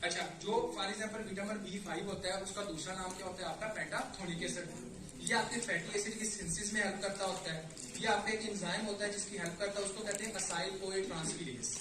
अच्छा, जो for example vitamin B5 होता है उसका दूसरा नाम क्या होता है आपका पेंटाथोनिक एसिड। ये आपके फैटी एसिड की सिंथेसिस में हेल्प करता होता है। ये आपका एक एंजाइम होता है जिसकी हेल्प करता है, उसको कहते हैं असाइल कोए ट्रांसफेरेज।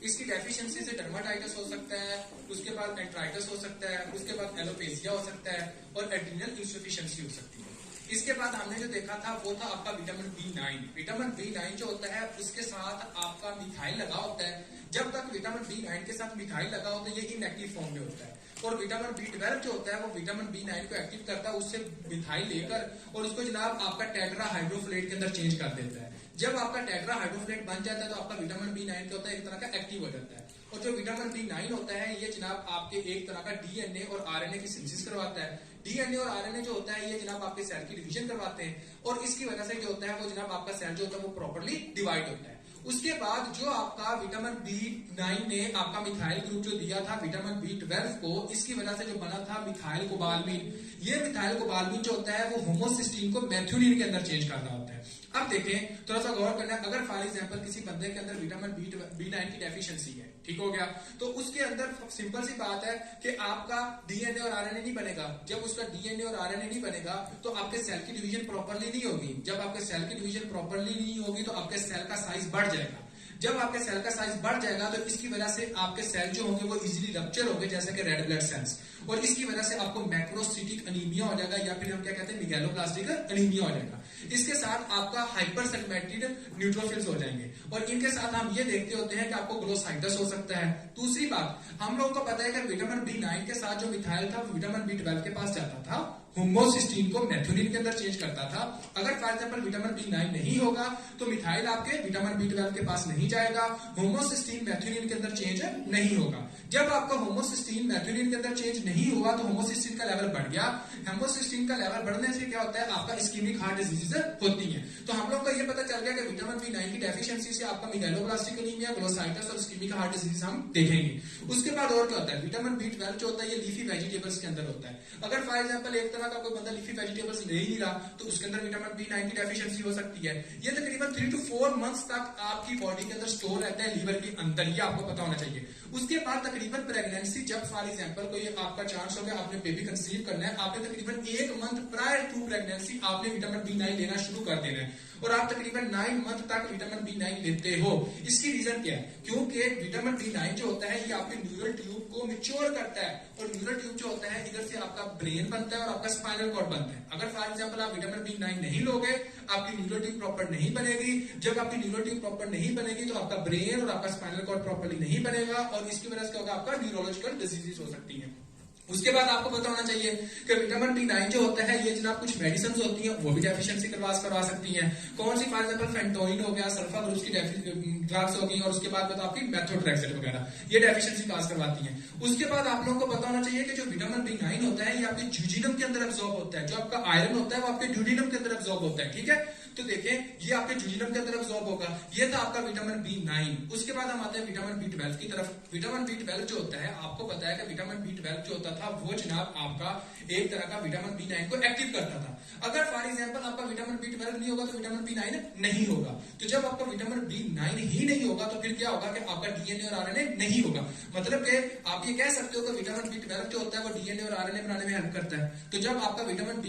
इसकी डेफिशिएंसी से डर्माटाइटिस हो सकता है, उसके बाद एंट्राइटिस हो सकता है, उसके बाद एलोपेशिया हो सकता है और एड्रिनल इंसफिशिएंसी हो सकती है। इसके बाद हमने जो देखा था वो था आपका विटामिन B9। विटामिन B9 जो होता है उसके साथ आपका मिथाइल लगा होता है। जब तक विटामिन B9 के साथ मिथाइल लगा होता है ये इनएक्टिव फॉर्म में होता है। और विटामिन B12 जो होता है वो विटामिन B9 को एक्टिव करता है, उससे मिथाइल लेकर और उसको जनाब आपका टेट्रा हाइड्रोफोलेट के अंदर चेंज कर देता है। जब आपका टेट्रा हाइड्रोफोलेट बन जाता है तो आपका विटामिन B9 क्या होता है एक तरह का एक्टिव हो जाता है। और जो विटामिन B9 होता है ये जनाब आपके एक तरह का डीएनए और आरएनए की सिंथेसिस करवाता है। डीएनए और आरएनए जो होता है ये जनाब आपके सेल की डिवीजन करवाते हैं और इसकी वजह से जो होता है वो जनाब आपका सेल जो होता है वो प्रॉपर्ली डिवाइड होता है। उसके बाद जो आपका विटामिन B9 ने आपका मिथाइल ग्रुप जो दिया था विटामिन B12 को, इसकी वजह से जो बना था मिथाइल कोबालमिन। ये मिथाइल कोबालमिन जो होता है वो होमोसिस्टीन को मैथ्यूनिन के अंदर चेंज कर रहा होता है। अब देखें, थोड़ा सा गौर करना, अगर फॉर एग्जांपल किसी बंदे के अंदर विटामिन B9 की डेफिशिएंसी है, ठीक हो गया, तो उसके अंदर सिंपल सी बात है कि आपका डीएनए और आरएनए नहीं बनेगा। जब उसका डीएनए और आरएनए नहीं बनेगा तो आपके सेल की डिवीजन प्रॉपर्ली नहीं होगी। जब आपके सेल की डिवीजन प्रॉपर्ली नहीं होगी तो आपके सेल का साइज बढ़ जाएगा। जब आपके सेल का साइज बढ़ जाएगा तो इसकी वजह से आपके सेल जो होंगे वो इजीली रप्चर होंगे, जैसे कि रेड ब्लड सेल्स, और इसकी वजह से आपको मैक्रोसिटिक अनीमिया हो जाएगा या फिर हम क्या कहते हैं मेगालोब्लास्टिक अनीमिया हो जाएगा। इसके साथ आपका हाइपरसेगमेंटेड न्यूट्रोफिल्स हो जाएंगे और इनके साथ हम ये देखते होते हैं कि आपको ग्लोसाइटस हो सकता है। दूसरी बात, हम लोगों को पता है कि विटामिन B9 के साथ जो मिथाइल था विटामिन B12 के पास जाता था, होमोसिस्टीन को मैथ्यूनिन के अंदर चेंज करता था। अगर फॉर एग्जांपल विटामिन B9 नहीं होगा तो मिथाइल आपके विटामिन B12 के पास नहीं जाएगा, होमोसिस्टीन मैथ्यूनिन के अंदर चेंज नहीं होगा। जब आपका होमोसिस्टीन मैथ्यूनिन के अंदर चेंज नहीं हुआ तो होमोसिस्टीन का लेवल बढ़ गया। होमोसिस्टीन का लेवल बढ़ने से क्या होता है आपका इस्कीमिक हार्ट डिजीज होती है। तो हम लोग को ये पता चल गया कि विटामिन B9 की डेफिशिएंसी से आपका मेगालोब्लास्टिक अनीमिया, ग्लोसाइटस और इस्कीमिक हार्ट डिजीज हम देखेंगे। उसके बाद और क्या होता है, विटामिन B12 जो होता है ये लीफी वेजिटेबल्स के अंदर होता है। अगर फॉर एग्जांपल एक तरह का कोई बंदा लीफी वेजिटेबल्स ले ही नहीं रहा तो उसके अंदर विटामिन B9 की डेफिशिएंसी हो सकती है। ये तकरीबन 3 to 4 मंथ्स तक आपकी बॉडी के अंदर स्टोर रहता है लीवर के अंदर, ये आपको पता होना चाहिए। उसके बाद तकरीबन प्रेगनेंसी, जब फॉर एग्जांपल कोई आपका चांस हो गया आपने बेबी कंसीव करना है, आपने तकरीबन 1 मंथ प्रायर टू प्रेगनेंसी आपने विटामिन B9 लेना शुरू कर देना है और आप तकरीबन 9 मंथ तक विटामिन B9 लेते हो। इसकी रीजन क्या है, क्योंकि विटामिन B9 जो होता है ये आपके न्यूरल ट्यूब को मैच्योर करता है और न्यूरल ट्यूब जो होता है इधर से आपका ब्रेन बनता है और आपका स्पाइनल कॉर्ड बनता है। अगर फॉर एग्जांपल आप विटामिन B9 नहीं लोगे आपकी न्यूरल ट्यूब प्रॉपर नहीं बनेगी। जब आपकी न्यूरल ट्यूब प्रॉपर नहीं बनेगी तो आपका ब्रेन और आपका स्पाइनल कॉर्ड प्रॉपर्ली नहीं बनेगा और इसकी वजह से क्या होगा आपका न्यूरोलॉजिकल डिजीजेस हो सकती है। उसके बाद आपको पता होना चाहिए कि विटामिन B9 जो होता है ये जनाब कुछ मेडिसिन होती हैं वो भी डेफिशिएंसी करवा सकती हैं। कौन सी, फॉर एग्जांपल फेंटोइन हो गया, सल्फा ग्रुप्स की ड्रग्स हो गई और उसके बाद आपकी मेथोट्रेक्सेट वगैरह, ये डेफिशिएंसी काज करवाती हैं। उसके बाद आप लोगों को पता होना चाहिए कि जो विटामिन B9 होता है ये आपके ड्यूडिनम के अंदर एब्जॉर्ब होता है। जो आपका आयरन होता है वो आपके ड्यूडिनम के अंदर एब्जॉर्ब होता है, ठीक है। तो देखें ये आपके ड्यूडिनम के अंदर एब्जॉर्ब होगा। ये था आपका विटामिन B9। उसके बाद हम आते हैं विटामिन B12 की तरफ। विटामिन B12 जो होता है आपको पता है कि विटामिन B12 जो होता था वो जनाब आपका एक तरह का विटामिन B9 को एक्टिव करता था। अगर फॉर एग्जांपल आपका विटामिन B12 नहीं होगा तो विटामिन B9 नहीं होगा। तो जब आपका विटामिन B9 ही नहीं होगा तो फिर क्या होगा कि आपका डीएनए और आरएनए नहीं होगा। मतलब कि आप ये कह सकते हो कि विटामिन B12 जो होता है वो डीएनए और आरएनए बनाने में हेल्प करता है। तो जब आपका विटामिन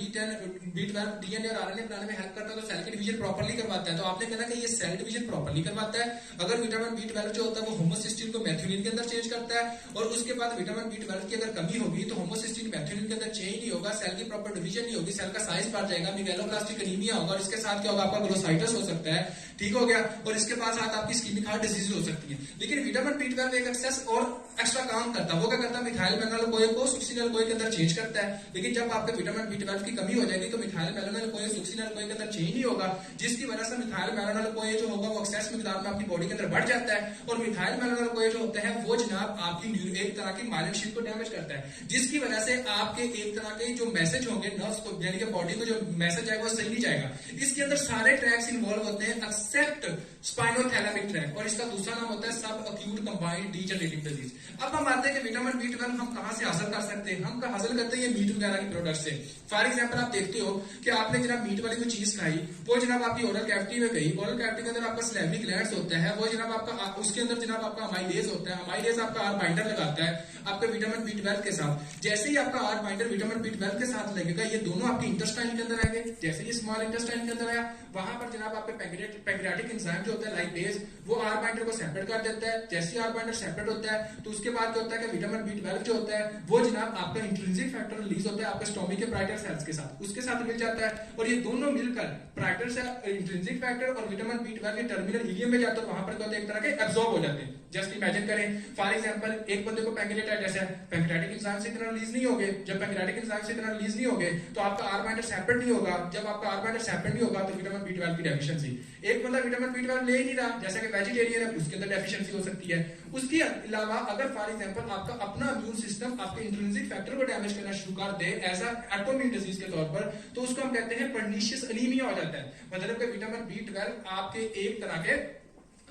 B12 डीएनए और आरएनए बनाने में हेल्प करता है तो सेल की डिवीजन प्रॉपर्ली करवाता है। तो आपने कहना कि ये सेल डिवीजन प्रॉपर्ली करवाता है। अगर विटामिन B12 जो होता है वो होमोसिस्टीन को मैथ्यूनिन के अंदर चेंज करता है और उसके बाद विटामिन B12 की अगर कमी होगी तो होमोसिस्टीन मैथ्यूनिन के अंदर चेंज नहीं होगा, सेल की प्रॉपर डिवीजन नहीं होगी, सेल का साइज बढ़ जाएगा, मेगालोब्लास्टिक अनीमिया होगा और इसके साथ क्या होगा आपका ग्लोसाइटस हो सकता है, ठीक हो गया। और इसके पास साथ आपकी इस्कीमिक हार्ट डिजीज हो सकती है। लेकिन विटामिन B12 एक एक्सेस और एक्स्ट्रा काम करता है। वो क्या करता है, मिथाइल मेलानोल कोए को सुक्सिनिल कोए के अंदर चेंज करता है। लेकिन जब आपके विटामिन B12 की कमी हो जाएगी तो मिथाइल मेलानोल कोए सुक्सिनिल कोए के अंदर चेंज नहीं होगा, जिसकी वजह से मिथाइल मेलानोल कोए जो होगा वो एक्सेस मिकदार में आपकी बॉडी के अंदर बढ़ जाता है और मिथाइल मेलानोल कोए जो होता है वो जनाब आपकी एक तरह की माइलिन शीट को डैमेज करता है, जिसकी वजह से आपके एक तरह के जो मैसेज होंगे नर्व्स को यानी कि बॉडी को जो मैसेज आएगा वो सही नहीं जाएगा। इसके अंदर सारे ट्रैक्स इन्वॉल्व होते हैं एक्सेप्ट स्पाइनोथैलेमिक ट्रैक और इसका दूसरा नाम होता है सब एक्यूट कंबाइंड डीजनरेटिव डिजीज। अब हम आते हैं कि विटामिन B12 हम कहां से हासिल कर सकते हैं। हम हासिल करते हैं मीट वगैरह के प्रोडक्ट से। फॉर एग्जांपल आप देखते हो कि आपने जरा मीट वाली कोई चीज खाई, वो वो जनाब आपकी ओरल कैविटी में गई, ओरल कैविटी के अंदर आपका सलेवरी ग्लैंड्स होता है, वो जनाब आपका उसके अंदर जनाब आपका अमाइलेज होता है, अमाइलेज आपका आर बाइंडर लगाता है आपके विटामिन B12 के साथ। जैसे ही आपका आर बाइंडर विटामिन B12 के साथ लगेगा, ये दोनों आपके इंटेस्टाइन के अंदर आएंगे। जैसे ही स्मॉल इंटेस्टाइन के अंदर आया, वहां पर जनाब आपके पैंक्रियाटिक एंजाइम जो होता है लाइपेज, वो आर बाइंडर को सेपरेट कर देता है। जैसे ही आर बाइंडर सेपरेट होता है तो उसके बाद क्या होता है कि विटामिन B12 जो होता है वो जनाब आपका इंट्रिंसिक फैक्टर रिलीज होता है आपके स्टोमिक के पाराइटल सेल्स के साथ, उसके साथ मिल जाता है और ये दोनों मिलकर पाराइटल सेल इंट्रिंसिक फैक्टर और विटामिन B12 के टर्मिनल इलियम में जाते हैं, वहां पर क्या होता है एक तरह के एब्सॉर्ब हो जाते हैं। जस्ट इमेजिन करें, फॉर एग्जांपल एक बंदे को पैंक्रियाटाइटिस है, पैंक्रियाटिक एंजाइम से इतना रिलीज नहीं होगे, जब पैंक्रियाटिक एंजाइम से इतना रिलीज नहीं होगे तो आपका आर बाइंडर सेपरेट नहीं होगा, जब आपका आर बाइंडर सेपरेट नहीं होगा तो विटामिन B12 की डेफिशिएंसी। एक बंदा विटामिन B12 ले ही नहीं रहा, जैसा कि वेजिटेरियन है, उसके अंदर डेफिशिएंसी हो सकती है। उसके अलावा अगर फॉर एग्जांपल आपका अपना इम्यून सिस्टम आपके इंट्रिंसिक फैक्टर को डैमेज करना शुरू कर दे एज अ एटोमिक डिजीज के तौर पर, तो उसको हम कहते हैं पर्निशियस एनीमिया हो जाता है। मतलब कि विटामिन B12 आपके एक तरह के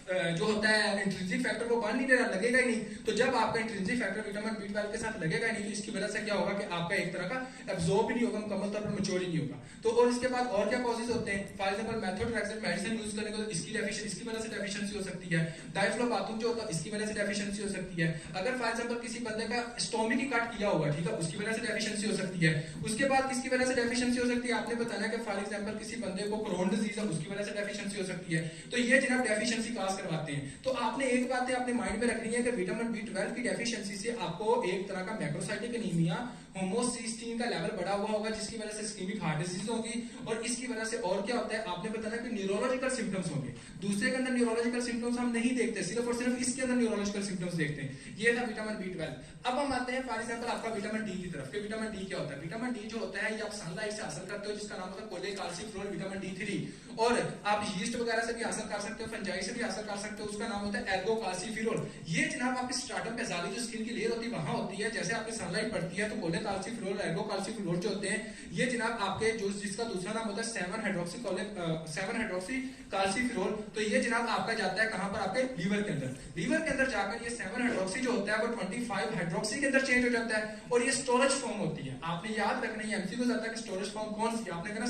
जो होता है इंट्रिंसिक फैक्टर वो बन नहीं दे रहा, लगेगा ही नहीं। तो जब आपका इंट्रिंसिक फैक्टर विटामिन B12 के साथ लगेगा ही नहीं, तो इसकी वजह से क्या होगा कि आपका एक तरह का एब्सॉर्ब ही नहीं होगा, मुकम्मल तौर पर मैच्योर ही नहीं होगा। तो और इसके बाद और क्या कॉजेज होते हैं, for example methotrexate medicine use करने को इसकी वजह से डेफिशिएंसी हो सकती है। डाइफ्लोपाथुन जो होता है इसकी वजह से डेफिशिएंसी हो सकती है। अगर फॉर एग्जांपल किसी बंदे का स्टोमिक ही कट किया हुआ, ठीक है, उसकी वजह से डेफिशिएंसी हो सकती है। उसके बाद किसकी वजह से डेफिशिएंसी हो सकती है, आपने बताना कि फॉर एग्जांपल किसी बंदे को क्रोन डिजीज है, उसकी वजह से डेफिशिएंसी हो सकती है। तो ये जनाब डेफिशिएंसी काज करवाते हैं। तो आपने एक बात अपने माइंड में रखनी है कि विटामिन B12 की डेफिशिएंसी से आपको एक तरह का मैक्रोसाइटिक एनीमिया, होमोसिस्टीन का लेवल बढ़ा हुआ होगा, जिसकी वजह से इस्केमिक हार्ट डिजीज होगी। और इसकी वजह से और क्या होता है, आपने बताना कि न्यूरोलॉजिकल सिम्टम्स होंगे। दूसरे के अंदर न्यूरोलॉजिकल सिम्टम्स हम नहीं देखते, सिर्फ और सिर्फ इसके अंदर न्यूरोलॉजिकल सिम्टम्स देखते हैं। ये था विटामिन B12। अब हम आते हैं फॉर एग्जांपल आपका विटामिन डी की तरफ। कि विटामिन डी क्या होता है? विटामिन डी जो होता है ये आप सनलाइट से हासिल करते हो, जिसका नाम होता है कोलेकाल्सिफेरॉल विटामिन D3। और आप यीस्ट वगैरह से भी हासिल कर सकते हो, फंजाई से भी हासिल कर सकते हो, उसका नाम होता है एर्गोकाल्सिफेरॉल। ये जनाब आपके स्ट्राटम पे जाली जो स्किन की लेयर होती है वहां होती है, जैसे आपकी सनलाइट पड़ती है तो कोलेकाल्सिफेरॉल एर्गोकाल्सिफेरॉल जो होते हैं ये जनाब आपके जो जिसका दूसरा नाम होता है 7 हाइड्रोक्सी काल्सिफेरॉल। तो ये जनाब आपका जाता है कहां पर, आपके लीवर के अंदर। लीवर के अंदर जाकर ये 7 हाइड्रोक्सी जो होता है वो 25 हाइड्रोक्सी के अंदर चेंज हो जाता है और ये स्टोरेज फॉर्म होती है। आपने याद रखना है, एमसीक्यू आता है कि स्टोरेज फॉर्म कौन सी है, आपने कहना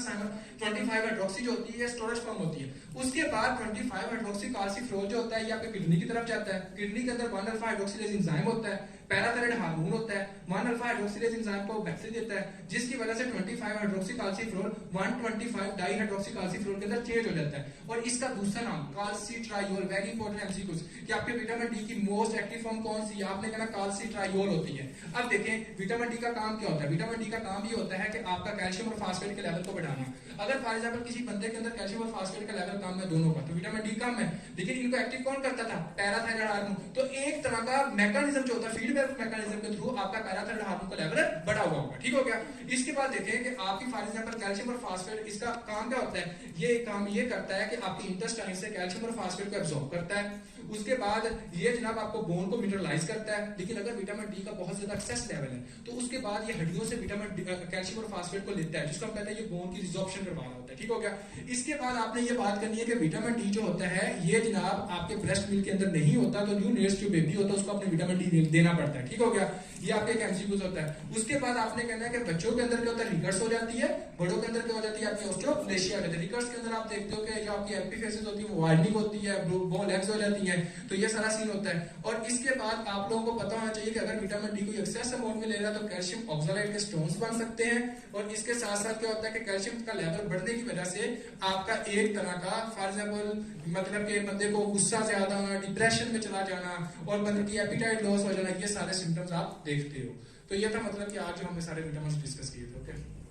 25 हाइड्रोक्सी जो होती है स्टोरेज फॉर्म होती है। उसके बाद 25 हाइड्रोक्सी काल्सिफेरॉल जो होता है ये आपके किडनी की तरफ जाता है। किडनी के अंदर 1 अल्फा हाइड्रोक्सिलेज एंजाइम होता है, पैराथायराइड हार्मोन होता है, 1 अल्फा हाइड्रोक्सिलेज एंजाइम को बैक्टीरिया देता है, जिसकी वजह से 25 हाइड्रोक्सी काल्सिफेरॉल 125 डाई हाइड्रोक्सी काल्सिफेरॉल के अंदर चेंज हो जाता है। और इसका दूसरा नाम काल्सिट्रायोल, वेरी इंपॉर्टेंट एमसीक्यूज, कि आपके विटामिन डी की मोस्ट एक्टिव फॉर्म कौन सी है, आपने कहना काल्सिट्रायोल होती है। अब देखें विटामिन डी का काम क्या होता है। विटामिन डी का काम ये होता है कि आपका कैल्शियम और फास्फेट के लेवल को बढ़ाना। अगर फॉर एग्जांपल किसी बंदे के अंदर कैल्शियम और फास्फेट का लेवल कम है दोनों का, तो विटामिन डी कम है, लेकिन इनको एक्टिव कौन करता था, पैराथायराइड हार्मोन। तो एक तरह का मैकेनिज्म जो होता है फीडबैक मैकेनिज्म के थ्रू आपका पैराथायराइड हार्मोन का लेवल बढ़ा हुआ होगा। ठीक हो गया। इसके बाद देखें कि आपकी फॉर एग्जांपल कैल्शियम और फास्फेट, इसका काम क्या होता है, ये काम ये करता है कि आपकी इंटेस्टाइन से कैल्शियम और फास्फेट को एब्जॉर्ब करता है। उसके बाद ये जनाब आपको बोन को मिनरलाइज करता है। लेकिन अगर विटामिन डी का बहुत ज्यादा एक्सेस लेवल है तो उसके बाद ये हड्डियों से विटामिन कैल्शियम और फास्फेट को लेता है, जिसको हम कहते हैं ये बोन की रिजॉर्प्शन करवा रहा होता है। ठीक हो गया। इसके बाद आपने ये बात करनी है कि विटामिन डी जो होता है ये जनाब आपके ब्रेस्ट मिल्क के अंदर नहीं होता, तो न्यू नेस्ट जो बेबी होता है उसको आपने विटामिन डी देना पड़ता है। ठीक हो गया। ये आपके एक एमसीक्यूज होता है। उसके बाद आपने कहना है कि बच्चों के अंदर क्या होता है, रिकट्स हो जाती है, बड़ों के अंदर क्या हो जाती है, आपकी ऑस्टियोप्लेशिया हो जाती है। रिकट्स के अंदर आप देखते हो कि जो आपकी एपिफेसिस होती है वो वाइडनिंग होती है, बोन लेग्स हो जाती है, तो ये सारा सीन होता है। और इसके बाद आप लोगों को पता होना चाहिए कि अगर विटामिन डी को एक्सेस अमाउंट में ले रहा है तो कैल्शियम ऑक्सलेट के स्टोन्स बन सकते हैं। और इसके साथ साथ क्या होता है कि कैल्शियम का लेवल बढ़ने की वजह से आपका एक तरह का फॉर एग्जांपल मतलब कि बंदे को गुस्सा ज्यादा आना, डिप्रेशन में चला जाना और बंदे की एपिटाइट लॉस हो जाना, ये सारे सिम्टम्स आप देखते हो। तो ये था मतलब कि आज जो हमने सारे विटामिन डिस्कस किए थे। ओके।